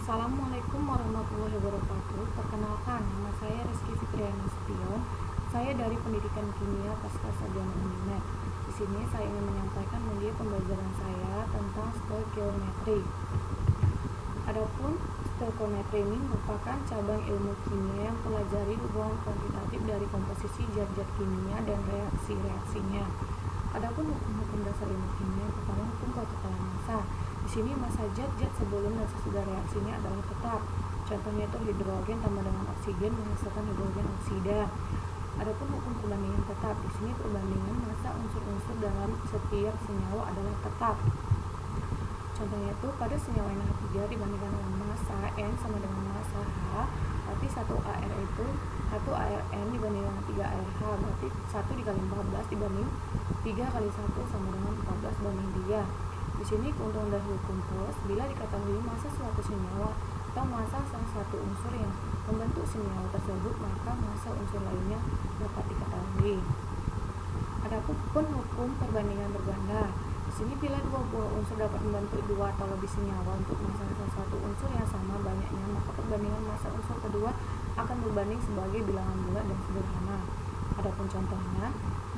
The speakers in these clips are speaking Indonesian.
Assalamualaikum warahmatullahi wabarakatuh. Perkenalkan, nama saya Rizky Fitriana Sution. Saya dari Pendidikan Kimia Pasca Sarjana Unmed. Di sini saya ingin menyampaikan media pembelajaran saya tentang stoikiometri. Adapun stoikiometri ini merupakan cabang ilmu kimia yang pelajari hubungan kuantitatif dari komposisi zat-zat kimia dan reaksi-reaksinya. Adapun hukum-hukum dasar ilmu kimia, pertama hukum kekebalan massa. Di sini massa zat-zat sebelum dan sesudah reaksinya adalah tetap. Contohnya itu hidrogen tambah dengan oksigen menghasilkan hidrogen oksida. Adapun hukum perbandingan tetap, di sini perbandingan massa unsur-unsur dalam setiap senyawa adalah tetap. Contohnya itu pada senyawa NH3 dibandingkan dengan massa N sama dengan massa H, berarti 1 AR itu 1 ARN dibanding dengan 3 ARH, berarti 1 dikali 14 dibanding 3 kali 1 sama dengan 14 banding 3. Di sini keuntungan dari hukum Post, bila diketahui massa suatu senyawa atau massa salah satu unsur yang membentuk senyawa tersebut, maka massa unsur lainnya dapat diketahui. Adapun hukum perbandingan berganda. Di sini bila dua buah unsur dapat membentuk dua atau lebih senyawa untuk massa salah satu unsur yang sama banyaknya, maka perbandingan massa unsur kedua akan berbanding sebagai bilangan bulat dan sederhana. Adapun contohnya,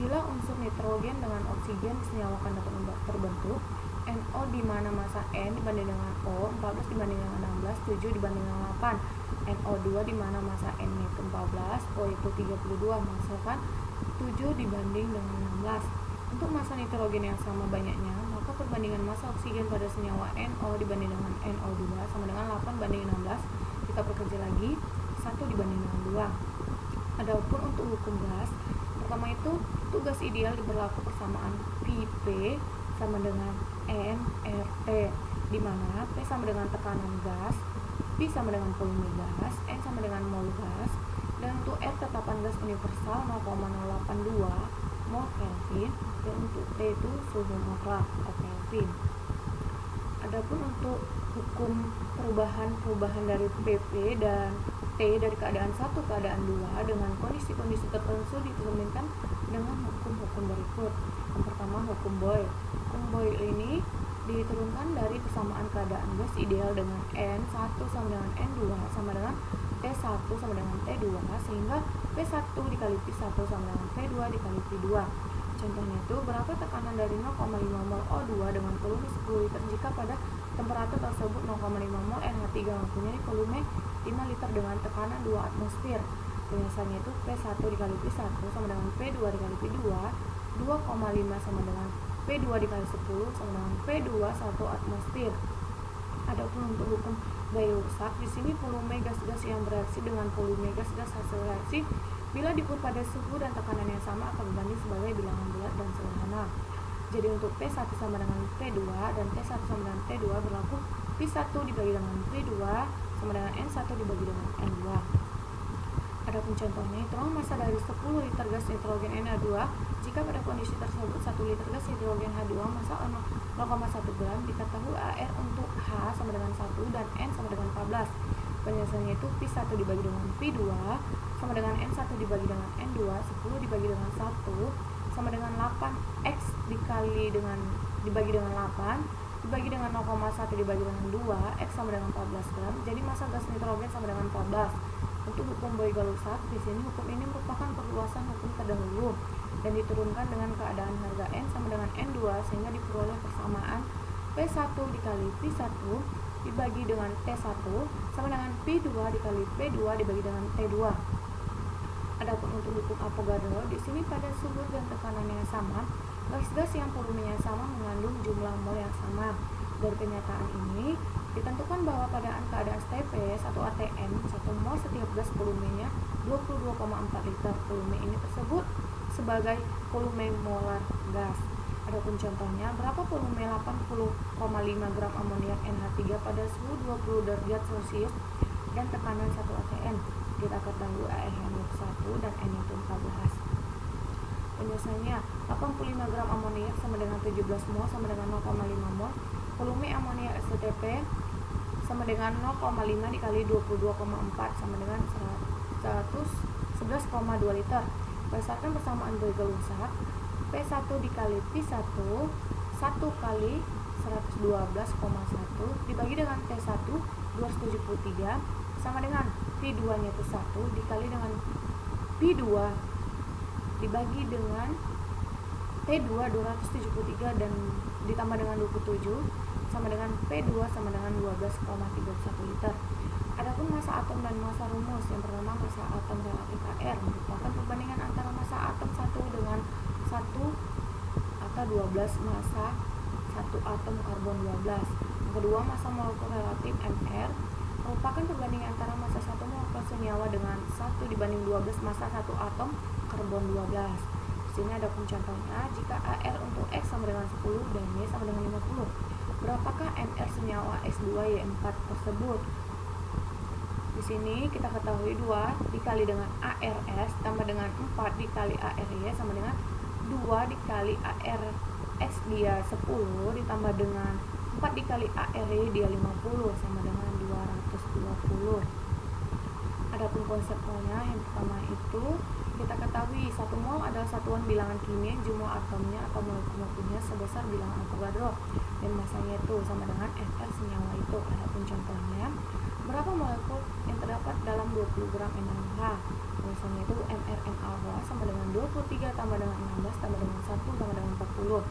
bila unsur nitrogen dengan oksigen disenyawakan dapat terbentuk NO di mana massa N dibanding dengan O 14 dibanding dengan 16, 7 dibanding dengan 8. NO2 di mana massa N itu 14, O itu 32, menghasilkan 7 dibanding dengan 16. Untuk massa nitrogen yang sama banyaknya, maka perbandingan massa oksigen pada senyawa NO dibanding dengan NO2 sama dengan 8 banding 16. Kita perkecil lagi, 1 dibanding dengan 2. Adapun untuk hukum gas, pertama itu gas ideal berlaku persamaan P sama dengan nRT, di mana P sama dengan tekanan gas, P sama dengan volume gas, N sama dengan mol gas, dan untuk R tetapan gas universal 0,082 mol Kelvin, dan untuk T itu suhu mutlak atau Kelvin. Adapun untuk hukum perubahan dari PP dan T dari keadaan 1 ke keadaan 2 dengan kondisi-kondisi tertentu dicerminkan dengan hukum-hukum berikut. Yang pertama hukum Boyle. Hukum Boyle ini diturunkan dari persamaan keadaan gas ideal dengan N1 sama dengan N2 sama dengan T1 sama dengan T2, sehingga P1 dikali P1 sama dengan P2 dikali P2. Contohnya itu, berapa tekanan dari 0,5 mol O2 dengan volume 10 liter jika pada temperatur tersebut 0,5 mol NH3 mempunyai volume 5 liter dengan tekanan 2 atmosfer. Penjelasannya itu P1 dikali P1 sama dengan P2 dikali P2, 2,5 sama dengan P2 dikali 10 sama dengan P2 1 atmosfer. Adapun untuk hukum gaya rusak, di sini volume gas-gas yang bereaksi dengan volume gas-gas hasil reaksi bila diukur pada suhu dan tekanan yang sama akan berbanding sebagai bilangan bulat dan sederhana. Jadi untuk P1 sama dengan P2 dan T1 sama dengan T2 berlaku P1 dibagi dengan P2 sama dengan N1 dibagi dengan N2. Adapun contohnya, hitungan massa dari 10 liter gas nitrogen NH2 jika pada kondisi tersebut 1 liter gas hidrogen H2 massa 0,1 gram, diketahui AR untuk H sama dengan 1 dan N sama dengan 14. Penjelasannya itu P1 dibagi dengan P2 sama dengan N1 dibagi dengan N2, 10 dibagi dengan 1 sama dengan 8, X dibagi dengan 8 dibagi dengan 0,1 dibagi dengan 2, X sama dengan 14 gram, jadi massa gas nitrogen sama dengan 14. Untuk hukum Boyle-Galussac, di sini hukum ini merupakan perluasan hukum terdahulu dan diturunkan dengan keadaan harga N sama dengan N2 sehingga diperoleh persamaan P1 dikali P1 dibagi dengan T1 sama dengan P2 dikali P2 dibagi dengan T2. Adapun untuk hukum Avogadro, di sini pada suhu dan tekanan yang sama, gas-gas yang volumenya sama mengandung jumlah mol yang sama. Dari kenyataan ini ditentukan bahwa pada keadaan STP 1 atm 1 mol setiap gas volumenya 22,4 liter. Volume ini tersebut sebagai volume molar gas. Adapun contohnya, berapa volume 80,5 gram amoniak NH3 pada suhu 20 derajat Celcius dan tekanan 1 atm. Kita ketahui AR itu 1 dan N itu 14. Penjelasannya, 85 gram amoniak sama dengan 17 mol sama dengan 0,5 mol. Volume amoniak STP sama dengan 0,5 dikali 22,4 sama dengan 111,2 liter. Berdasarkan persamaan Boyle-Galussac, P1 dikali P1 1 kali 112,1 dibagi dengan T1 273 sama dengan P2 nya itu 1 dikali dengan P2 dibagi dengan T2 273 dan ditambah dengan 27 sama dengan P2 sama dengan 12,31 liter. Adapun massa atom dan massa rumus, yang pertama massa atom relatif AR merupakan perbandingan antara massa atom 1 dengan 1 atau 12 massa 1 atom karbon 12. Yang kedua, massa molekul relatif MR merupakan perbandingan antara massa 1 molekul senyawa dengan 1 dibanding 12 massa 1 atom karbon 12. Di sini ada contohnya, jika AR untuk X sama dengan 10 dan Y sama dengan 50, berapakah MR senyawa X2Y4 tersebut? Di sini kita ketahui 2 dikali dengan ARS tambah dengan 4 dikali ARY sama dengan 2 dikali ARX dia 10 ditambah dengan 4 dikali ARY dia 50 sama dengan 220. Adapun konsepnya, yang pertama itu kita ketahui 1 mol adalah satuan bilangan kimia jumlah atomnya atau molekul-molekulnya sebesar bilangan Avogadro dan masanya itu sama dengan MR senyawa itu. Adapun contohnya, berapa molekul yang terdapat dalam 20 gram NaOH? Misalnya itu mRNaOH sama dengan 23 tambah dengan 16 tambah dengan 1 sama dengan 40.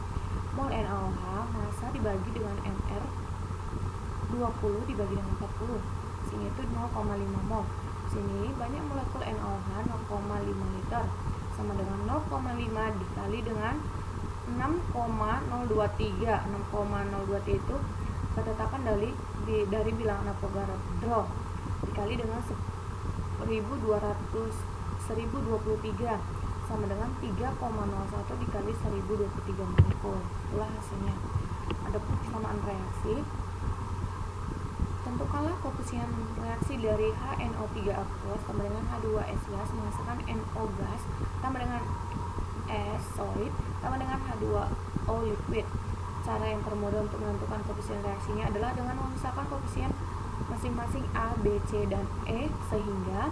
Mol NaOH massa dibagi dengan MR 20 dibagi dengan 40. Sini itu 0,5 mol. Sini banyak molekul NaOH 0,5 liter sama dengan 0,5 dikali dengan 6,023. 6,023 itu ketetapan dari bilangan Avogadro dikali dengan 1023 sama dengan 3,01 dikali 1023 molekul. Itulah hasilnya. Adapun persamaan reaksi, tentukanlah koefisien reaksi dari HNO3 aqueous tambah dengan H2S gas menghasilkan NO gas tambah dengan S solid tambah dengan H2O liquid. Cara yang termudah untuk menentukan koefisien reaksinya adalah dengan memisahkan koefisien masing-masing A, B, C, dan E, sehingga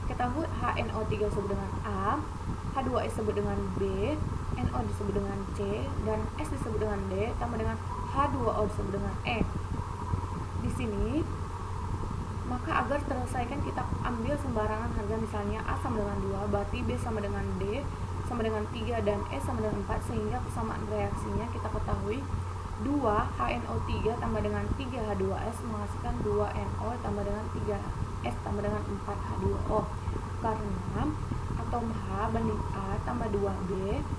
ketahui HNO3 disebut dengan A, H2S disebut dengan B, NO disebut dengan C, dan S disebut dengan D, tambah dengan H2O disebut dengan E. Di sini, maka agar terselesaikan kita ambil sembarangan harga, misalnya A sama dengan 2, berarti B sama dengan D, sama dengan 3, dan E sama dengan 4, sehingga persamaan reaksinya kita ketahui 2 HNO3 tambah dengan 3 H2S menghasilkan 2 NO tambah dengan 3 S tambah dengan 4 H2O, karena atom H banding A tambah 2B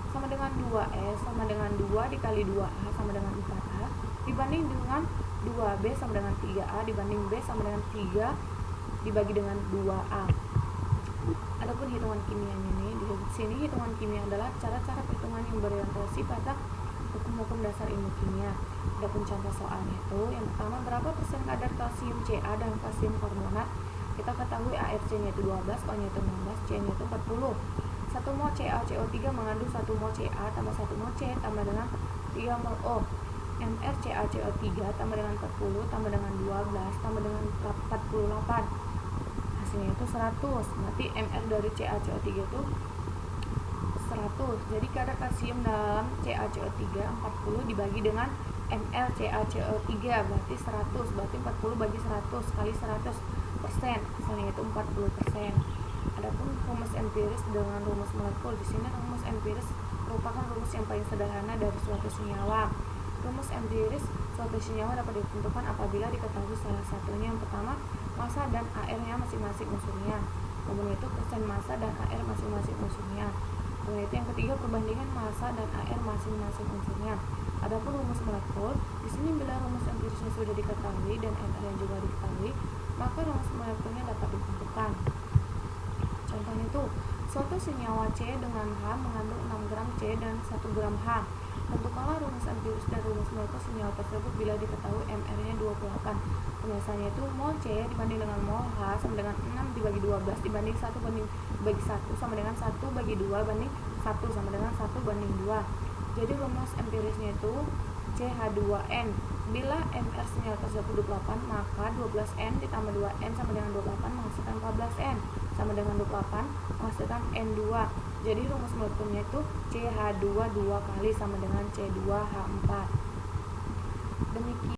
sama dengan 2S sama dengan 2 dikali 2A sama dengan 4A dibanding dengan 2B sama dengan 3A dibanding B sama dengan 3 dibagi dengan 2A. Adapun hitungan kimianya ini, di sini hitungan kimia adalah cara-cara perhitungan yang berorientasi pada hukum-hukum dasar ilmu kimia. Adapun contoh soalnya itu, yang pertama, berapa persen kadar kalsium Ca dan kalsium karbonat? Kita ketahui ARC-nya itu 12, O-nya itu 16, C-nya itu 40. 1 mol CaCO3 mengandung 1 mol Ca tambah 1 mol C tambah dengan 3 mol O. MrCaCO3 tambah dengan 40 tambah dengan 12 tambah dengan 48. Hasilnya itu 100. Berarti MR dari CaCO3 itu 100. Jadi kadar kalsium dalam CaCO3 40 dibagi dengan MrCaCO3 berarti 100. Berarti 40 bagi 100 kali 100%. Misalnya itu 40%. Adapun rumus empiris dengan rumus molekul, di sini rumus empiris merupakan rumus yang paling sederhana dari suatu senyawa. Rumus empiris suatu senyawa dapat ditentukan apabila diketahui salah satunya. Yang pertama, massa dan AR-nya masing-masing unsurnya. Kemudian itu persen massa dan AR masing-masing unsurnya. Kemudian itu yang ketiga, perbandingan massa dan AR masing-masing unsurnya. Adapun rumus molekul, di sini bila rumus empirisnya sudah diketahui dan AR-nya juga diketahui, maka rumus molekulnya dapat ditentukan. Contohnya itu, suatu senyawa C dengan H mengandung 6 gram C dan 1 gram H. Tentukanlah rumus empiris dan rumus molekul senyawa tersebut bila diketahui MR-nya 28. Penjelasannya itu, mol C dibanding dengan mol H sama dengan 6 dibagi 12 dibanding 1 bagi 1 sama dengan 1 bagi 2 banding 1 sama dengan 1 banding 2. Jadi rumus empirisnya itu CH2N. Bila MR senyawa tersebut 28, maka 12N ditambah 2N sama dengan 28 menghasilkan 14N sama dengan 28 menghasilkan N2. Jadi rumus molekulnya itu CH2 2 kali sama dengan C2H4. Demikian